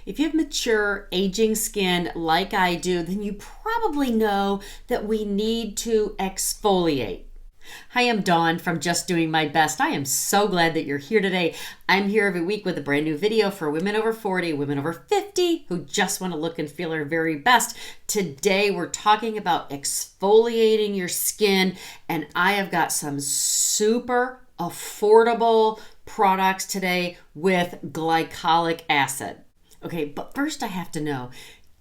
If you have mature, aging skin like I do, then you probably know that we need to exfoliate. Hi, I'm Dawn from Just Doing My Best. I am so glad that you're here today. I'm here every week with a brand new video for women over 40, women over 50 who just want to look and feel their very best. Today, we're talking about exfoliating your skin, and I have got some super affordable products today with glycolic acid. Okay, but first I have to know,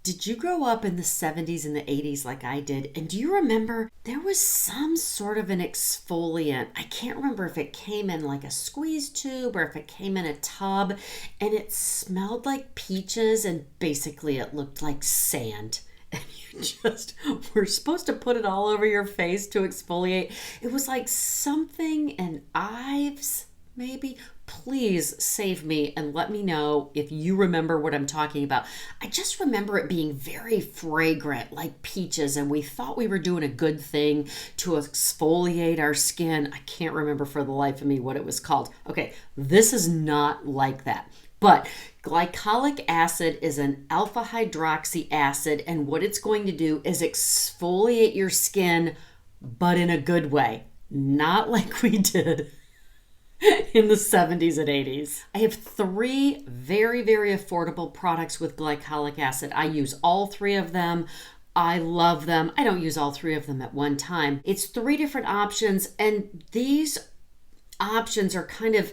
did you grow up in the 70s and the 80s like I did? And do you remember there was some sort of an exfoliant? I can't remember if it came in like a squeeze tube or if it came in a tub, and it smelled like peaches and basically it looked like sand. And you just were supposed to put it all over your face to exfoliate. It was like something in Ives, maybe. Please save me and let me know if you remember what I'm talking about. I just remember it being very fragrant, like peaches, and we thought we were doing a good thing to exfoliate our skin. I can't remember for the life of me what it was called. Okay, this is not like that. But glycolic acid is an alpha hydroxy acid, and what it's going to do is exfoliate your skin, but in a good way, not like we did in the 70s and 80s. I have three very, very affordable products with glycolic acid. I use all three of them. I love them. I don't use all three of them at one time. It's three different options, and these options are kind of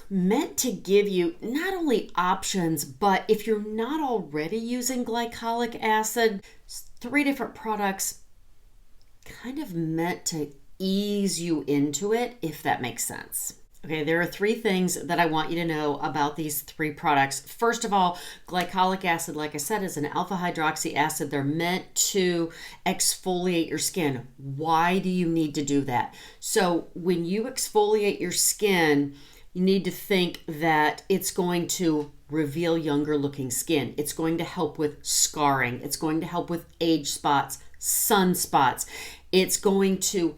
meant to give you not only options, but if you're not already using glycolic acid, three different products kind of meant to ease you into it, if that makes sense. Okay, there are three things that I want you to know about these three products. First of all, glycolic acid, like I said, is an alpha hydroxy acid. They're meant to exfoliate your skin. Why do you need to do that? So when you exfoliate your skin, you need to think that it's going to reveal younger looking skin. It's going to help with scarring. It's going to help with age spots, sunspots. It's going to,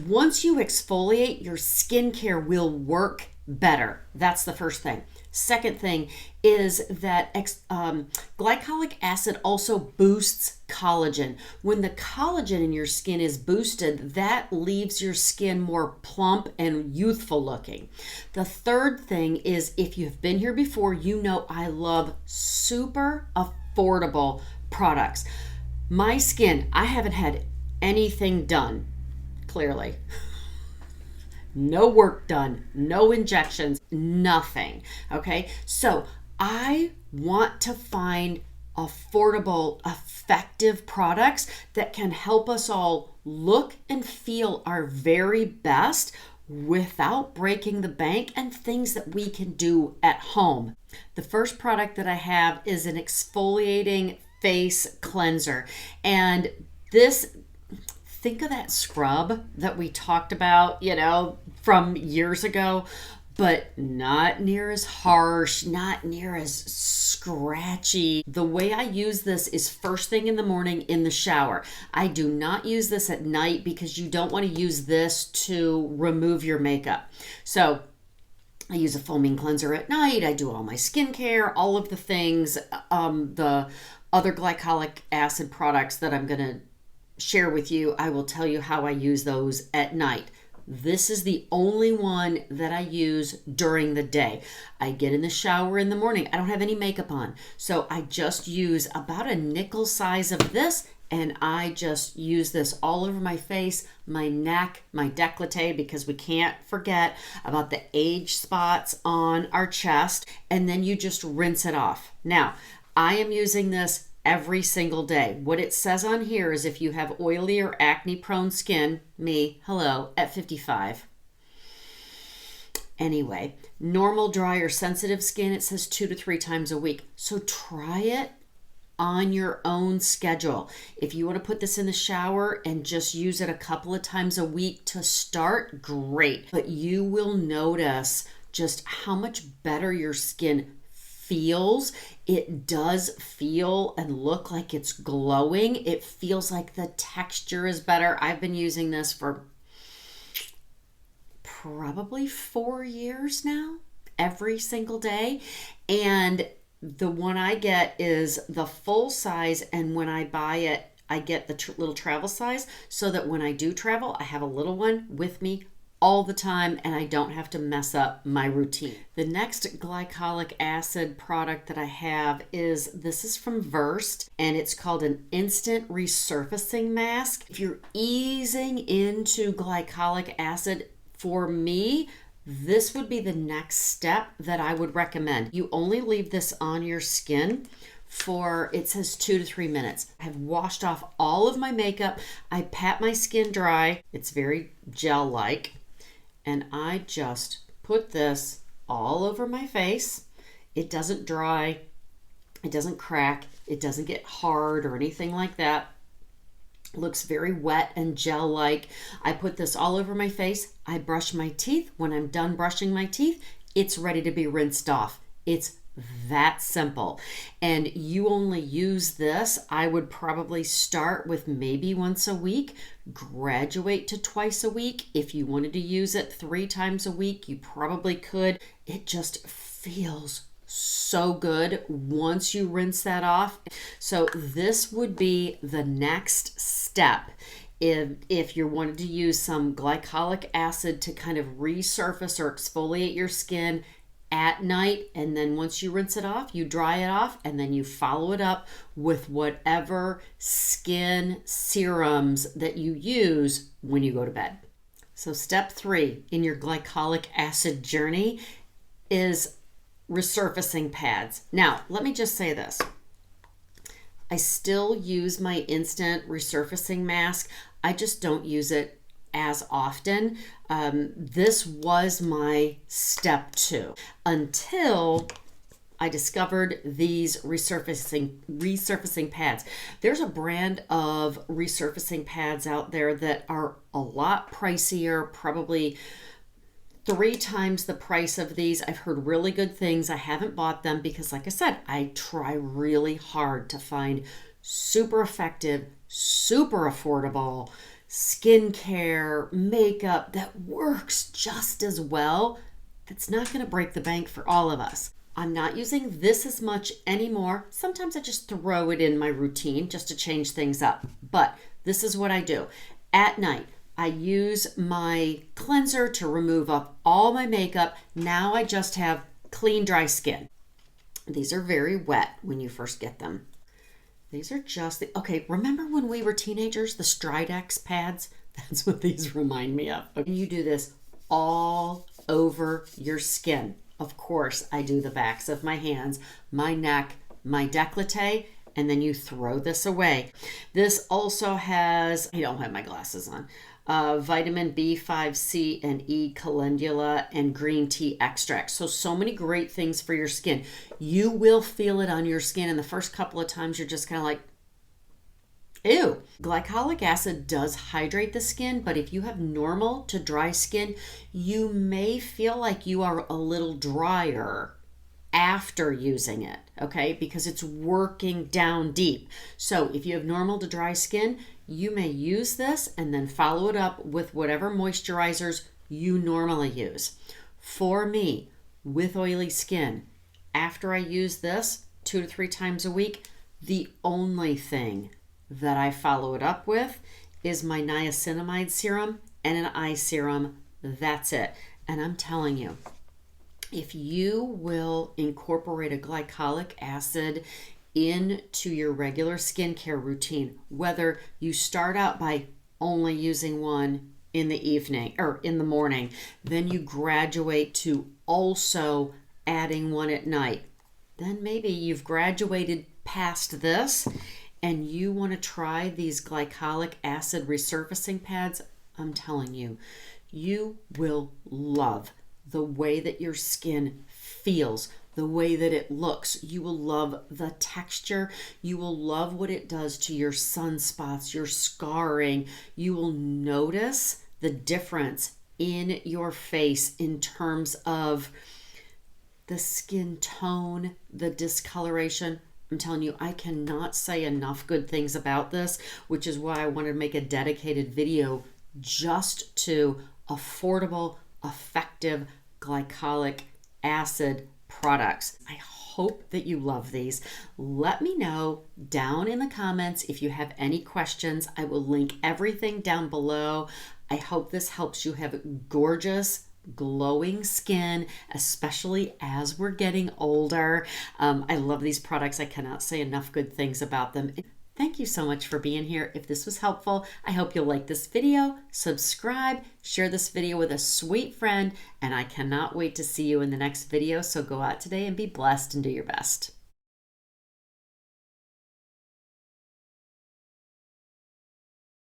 once you exfoliate, your skincare will work better. That's the first thing. Second thing is that glycolic acid also boosts collagen. When the collagen in your skin is boosted, that leaves your skin more plump and youthful looking. The third thing is, if you've been here before, you know I love super affordable products. My skin, I haven't had anything done, clearly. No work done, no injections, nothing. Okay, so I want to find affordable, effective products that can help us all look and feel our very best without breaking the bank, and things that we can do at home. The first product that I have is an exfoliating face cleanser, and this, think of that scrub that we talked about, from years ago, but not near as harsh, not near as scratchy. The way I use this is first thing in the morning in the shower. I do not use this at night because you don't want to use this to remove your makeup. So I use a foaming cleanser at night. I do all my skincare, all of the things. The other glycolic acid products that I'm going to share with you, I will tell you how I use those at night. This is the only one that I use during the day. I get in the shower in the morning. I don't have any makeup on, so I just use about a nickel size of this, and I just use this all over my face, my neck, my décolleté, because we can't forget about the age spots on our chest, and then you just rinse it off. Now, I am using this every single day. What it says on here is if you have oily or acne prone skin, me, hello, at 55. Anyway, normal, dry, or sensitive skin, it says 2 to 3 times a week. So try it on your own schedule. If you want to put this in the shower and just use it a couple of times a week to start, great. But you will notice just how much better your skin feels. It does feel and look like it's glowing. It feels like the texture is better. I've been using this for probably 4 years now, every single day. And The one I get is the full size, and when I buy it, I get the little travel size so that when I do travel, I have a little one with me all the time and I don't have to mess up my routine. The next glycolic acid product that I have this is from Versed, and it's called an instant resurfacing mask. If you're easing into glycolic acid, for me, this would be the next step that I would recommend. You only leave this on your skin for, it says 2 to 3 minutes. I have washed off all of my makeup. I pat my skin dry. It's very gel-like. And I just put this all over my face. It doesn't dry. It doesn't crack. It doesn't get hard or anything like that. It looks very wet and gel-like. I put this all over my face. I brush my teeth. When I'm done brushing my teeth, it's ready to be rinsed off. It's that simple. And you only use this, I would probably start with maybe once a week, graduate to twice a week. If you wanted to use it 3 times a week, you probably could. It just feels so good once you rinse that off. So this would be the next step. If you wanted to use some glycolic acid to kind of resurface or exfoliate your skin at night, and then once you rinse it off, you dry it off, and then you follow it up with whatever skin serums that you use when you go to bed. So step 3 in your glycolic acid journey is resurfacing pads. Now, let me just say this. I still use my instant resurfacing mask. I just don't use it as often. This was my step 2 until I discovered these resurfacing pads. There's a brand of resurfacing pads out there that are a lot pricier, probably 3 times the price of these. I've heard really good things. I haven't bought them because, like I said, I try really hard to find super effective, super affordable skincare, makeup that works just as well, that's not going to break the bank for all of us. I'm not using this as much anymore. Sometimes I just throw it in my routine just to change things up. But this is what I do. At night, I use my cleanser to remove up all my makeup. Now I just have clean, dry skin. These are very wet when you first get them. These are just okay, remember when we were teenagers, the Stridex pads? That's what these remind me of. And you do this all over your skin. Of course, I do the backs of my hands, my neck, my décolleté, and then you throw this away. This also has, I don't have my glasses on, vitamin B5, C, and E calendula, and green tea extract. So many great things for your skin. You will feel it on your skin, and the first couple of times you're just kind of like, ew. Glycolic acid does hydrate the skin, but if you have normal to dry skin, you may feel like you are a little drier after using it, okay? Because it's working down deep. So if you have normal to dry skin, you may use this and then follow it up with whatever moisturizers you normally use. For me, with oily skin, after I use this 2 to 3 times a week, the only thing that I follow it up with is my niacinamide serum and an eye serum. That's it. And I'm telling you, if you will incorporate a glycolic acid into your regular skincare routine, whether you start out by only using one in the evening or in the morning, then you graduate to also adding one at night, then maybe you've graduated past this and you want to try these glycolic acid resurfacing pads. I'm telling you, you will love the way that your skin feels, the way that it looks. You will love the texture. You will love what it does to your sunspots, your scarring. You will notice the difference in your face in terms of the skin tone, the discoloration. I'm telling you, I cannot say enough good things about this, which is why I wanted to make a dedicated video just to affordable, effective glycolic acid products. I hope hope that you love these. Let me know down in the comments if you have any questions. I will link everything down below. I hope this helps you have gorgeous, glowing skin, especially as we're getting older. I love these products. I cannot say enough good things about them. Thank you so much for being here. If this was helpful, I hope you'll like this video, subscribe, share this video with a sweet friend, and I cannot wait to see you in the next video. So go out today and be blessed and do your best.